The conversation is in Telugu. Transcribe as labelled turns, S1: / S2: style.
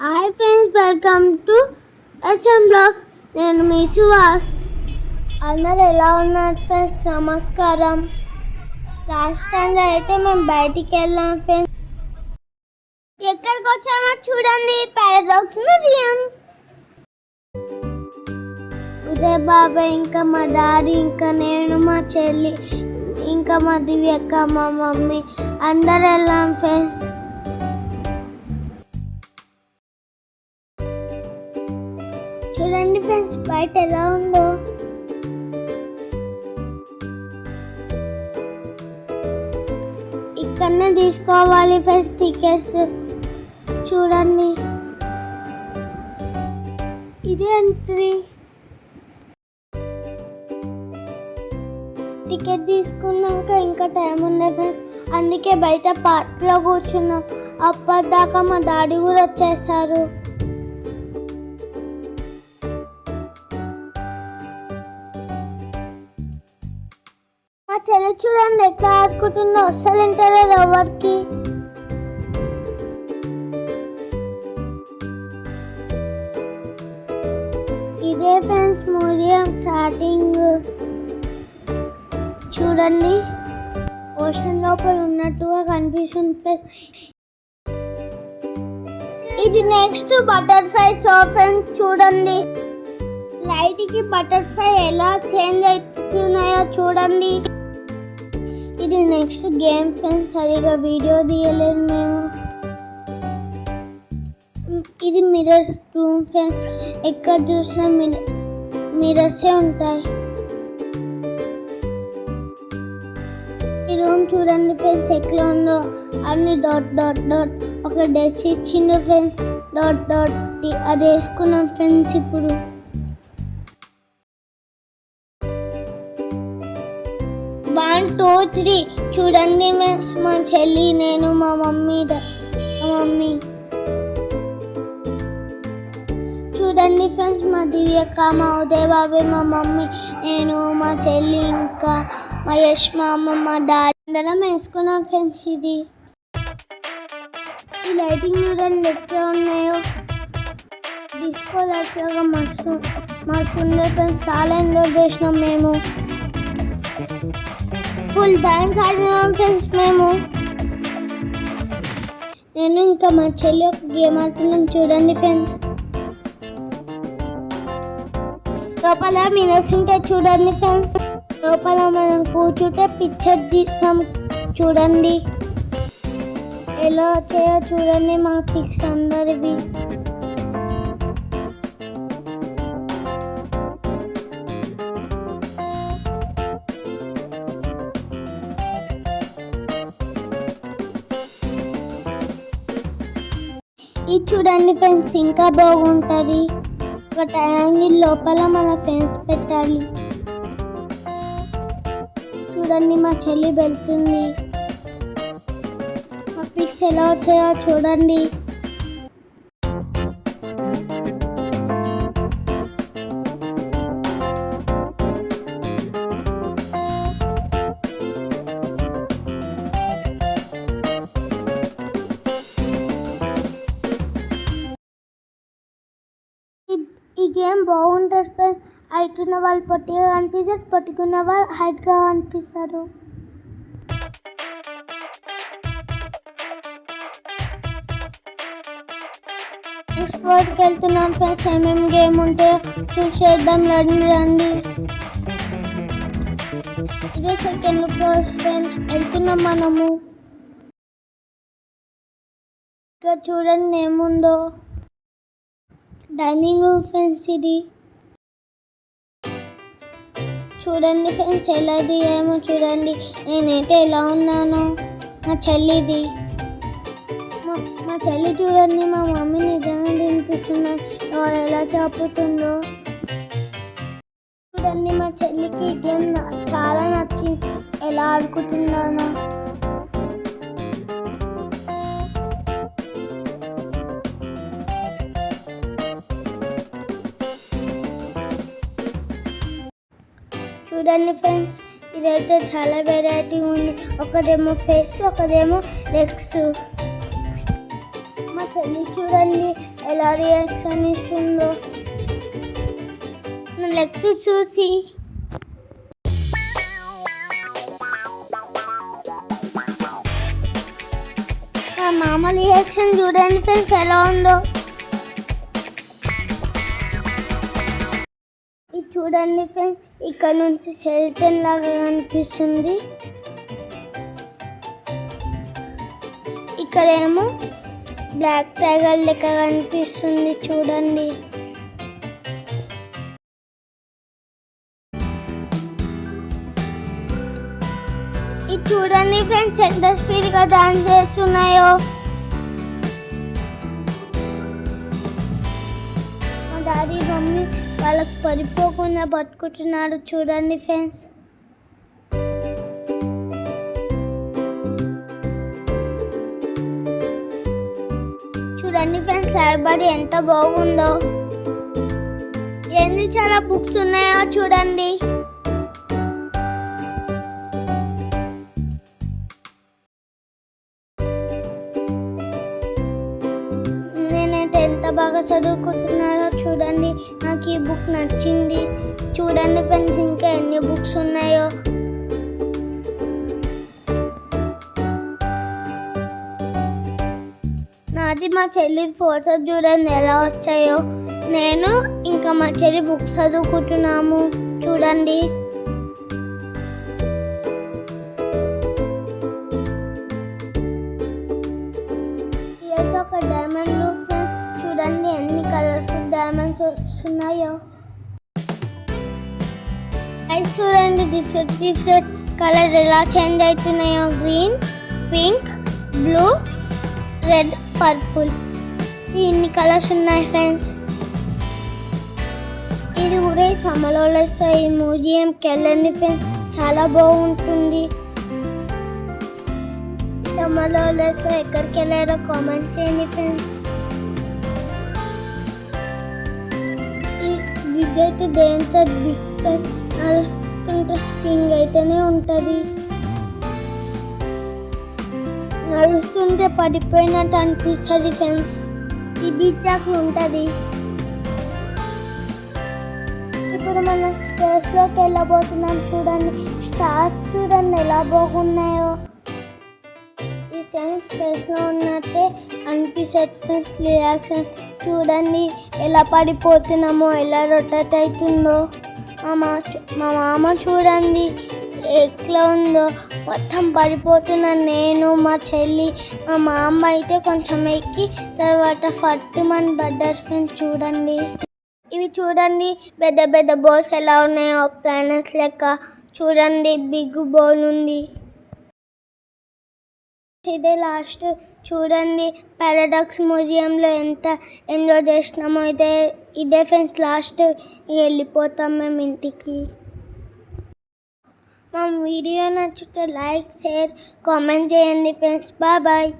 S1: Hi friends, welcome to SM blogs. నేను మీ సుహాస్. అందరు ఎలా ఉన్నారు ఫ్రెండ్స్? నమస్కారం. లాస్ట్ టైంలో అయితే మేము బయటికి వెళ్ళాం ఫ్రెండ్స్. ఎక్కడికి వచ్చామో చూడండి, పారాడాక్స్ మ్యూజియం. ఉదయ్ బాబాయ్, ఇంకా మా డాడీ, ఇంకా నేను, మా చెల్లి, ఇంకా మా దివ్యక్క, మా మమ్మీ అందరు వెళ్ళాం ఫ్రెండ్స్. చూడండి ఫ్రెండ్స్, బయట ఎలా ఉందో. ఇక్కడనే తీసుకోవాలి ఫ్రెండ్స్ టికెట్స్. చూడండి, ఇదే ఎంట్రీ. టికెట్ తీసుకున్నాక ఇంకా టైం ఉండే ఫ్రెండ్స్, అందుకే బయట పార్క్లో కూర్చున్నాం. అప్పటిదాకా మా డాడీ కూడా వచ్చేసారు. మా చెల్లి చూడండి ఎట్లా ఆడుకుంటుందో, అస్సలు ఇంటలేదు ఎవరికి. ఇదే ఫ్రెండ్స్ మ్యూజియం స్టార్టింగ్. చూడండి, ఓషన్ లోపల ఉన్నట్టుగా కనిపిస్తుంది ఫ్రెండ్స్. ఇది నెక్స్ట్ బటర్ఫ్లై షో ఫ్రెండ్స్. చూడండి, లైట్కి బటర్ఫ్లై ఎలా చేంజ్ అవుతున్నాయో చూడండి. ఇది నెక్స్ట్ గేమ్ ఫ్రెండ్స్. సరిగా వీడియో తీయలేదు మేము. ఇది మిర్రర్స్ రూమ్ ఫ్రెండ్స్. ఎక్కడ చూసినా మిర్రర్సే ఉంటాయి. ఈ రూమ్ చూడండి ఫ్రెండ్స్ ఎట్లా ఉందో. అన్ని డాట్ డాట్ డాట్. ఒక డ్రెస్ ఇచ్చిండు ఫ్రెండ్స్, డాట్ డాట్. అది వేసుకున్నాం ఫ్రెండ్స్. ఇప్పుడు 1, 2, 3 చూడండి ఫ్రెండ్స్. మా చెల్లి, నేను, మా మమ్మీ. చూడండి ఫ్రెండ్స్, మా దివ్యక్క, మా ఉదయ్ బాబాయ్, మా మమ్మీ, నేను, మా చెల్లి, ఇంకా మా యష్ మామ, మా డాడీ అందరం వేసుకున్నాం ఫ్రెండ్స్. ఇది ఈ లైటింగ్ చూడండి ఎట్లా ఉన్నాయో. డిస్కో లాగా మస్తు ఉండే ఫ్రెండ్స్. చాలా ఎంజాయ్ చేసినాం మేము. ఫుల్ డాన్స్ ఆడినాం ఫ్రెండ్స్ మేము. నేను ఇంకా మా చెల్లి ఒక గేమ్ ఆడుతున్నాం. చూడండి ఫ్రెండ్స్, లోపల మినర్స్ ఉంటాయి. చూడండి ఫ్రెండ్స్, లోపల మనం కూర్చుంటే పిక్చర్ తీస్తాం. చూడండి ఎలా వచ్చాయో చూడండి మా పిక్స్ అందరివి. ఇది చూడండి ఫ్రెండ్స్, ఇంకా బాగుంటుంది. ఒక ట్రయాంగిల్ లోపల మన ఫ్రెండ్స్ పెట్టాలి. చూడండి, మా చెల్లి వెళ్తుంది. మా పిక్స్ ఎలా వచ్చాయో చూడండి. ఈ గేమ్ బాగుంటుంది ఫ్రెండ్స్. హైట్ ఉన్న వాళ్ళు పొట్టిగా కనిపిస్తారు, పొట్టుకున్న వాళ్ళు హైట్గా కనిపిస్తారు. నెక్స్ట్ ఫ్లోర్కి వెళ్తున్నాం ఫ్రెండ్స్. ఏమేమి గేమ్ ఉంటే చూసేద్దాం, రండి. ఇదే సెకండ్ ఫ్లోర్ ఫ్రెండ్స్. వెళ్తున్నాం మనము. ఇక్కడ చూడండి ఏముందో. Dining room friends. ఇది చూడండి ఫ్రెండ్స్ ఎలా దిగామో చూడండి. నేనైతే ఎలా ఉన్నానో. మా చెల్లిది. మా చెల్లి చూడండి, మా మమ్మీ నిజంగా తినిపిస్తున్నాను. ఎవరు ఎలా చాపుతుందో చూడండి. మా చెల్లికి గేమ్ చాలా నచ్చింది, ఎలా ఆడుకుంటున్నానో. చూడండి ఫ్రెండ్స్, ఇదైతే చాలా వెరైటీ ఉంది. ఒకదేమో ఫేస్, ఒకదేమో లెగ్స్. మా చెల్లి చూడండి ఎలా రియాక్షన్ ఇస్తుందో నా లెగ్స్ చూసి. మా మామ రియాక్షన్ చూడండి ఫ్రెండ్స్ ఎలా ఉందో. ఇది చూడండి ఫ్రెండ్స్, ఇక్కడ నుంచి షెల్టన్ లాగా కనిపిస్తుంది. ఇక్కడేమో బ్లాక్ టైగర్ లెక్క కనిపిస్తుంది చూడండి. ఇది చూడండి ఫ్రెండ్స్ ఎంత స్పీడ్గా డాన్స్ చేస్తున్నాయో. మా డాడీ మమ్మీ వాళ్ళకి పడిపోకుండా పట్టుకుంటున్నారు చూడండి ఫ్రెండ్స్. చూడండి ఫ్రెండ్స్ లైబ్రరీ ఎంత బాగుందో. ఎన్ని చాలా బుక్స్ ఉన్నాయో చూడండి. నేనైతే ఎంత బాగా చదువుకుంటున్నారో చూడండి. నాకు ఈ బుక్ నచ్చింది. చూడండి ఫ్రెండ్స్ ఇంకా ఎన్ని బుక్స్ ఉన్నాయో. నాది మా చెల్లి ఫోటోస్ చూడండి ఎలా వచ్చాయో. నేను ఇంకా మా చెల్లి బుక్స్ చదువుకుంటున్నాము చూడండి. ఇది ఒక డైమండ్ ఫ్రెండ్స్ చూడండి ఎన్ని కలర్ఫుల్ డైమండ్స్ వస్తున్నాయో. అది చూడండి డిఫరెంట్ కలర్ ఎలా చేంజ్ అవుతున్నాయో. Green, pink, blue, red, purple ఇన్ని కలర్స్ ఉన్నాయి ఫ్రెండ్స్. ఇది కూడా సమ్మర్లో వస్తాయి. మ్యూజియంకి వెళ్ళండి ఫ్రెండ్స్ చాలా బాగుంటుంది. సమ్మర్లో వస్తే ఎక్కడికి వెళ్ళారో కామెంట్ చేయండి ఫ్రెండ్స్. ఈ బ్రిడ్జ్ అయితే దేంతో నడుస్తుంటే స్ప్రింగ్ అయితేనే ఉంటుంది. నడుస్తుంటే పడిపోయినట్టు అనిపిస్తుంది ఫ్రెండ్స్. ఈ బీచ్ అక్కడ ఉంటుంది. ఇప్పుడు మనం స్పేస్లోకి వెళ్ళబోతున్నాం చూడండి. స్టార్స్ చూడండి ఎలా బాగున్నాయో. ఈ సేమ్ స్పేస్లో ఉన్నట్టే అనిపిస్తుంది ఫ్రెండ్స్. రియాక్షన్ చూడండి ఎలా పడిపోతున్నామో, ఎలా రొటేట్ అవుతుందో. మా మామ చూడండి ఎట్లా ఉందో. మొత్తం పడిపోతున్నాను నేను, మా చెల్లి, మా మామ అయితే కొంచెం ఎక్కి తర్వాత ఫట్టుమని పడ్డారు ఫ్రెండ్స్ చూడండి. ఇవి చూడండి పెద్ద పెద్ద బోల్స్ ఎలా ఉన్నాయో ప్లానెట్స్ లెక్క. చూడండి బిగ్ బోల్ ఉంది. ఇదే లాస్ట్ చూడండి. పారాడాక్స్ మ్యూజియంలో ఎంత ఎంజాయ్ చేసినామో ఇదే ఫ్రెండ్స్ లాస్ట్. వెళ్ళిపోతాం మేము ఇంటికి. మా వీడియో నచ్చితే లైక్, షేర్, కామెంట్ చేయండి ఫ్రెండ్స్. Bye bye.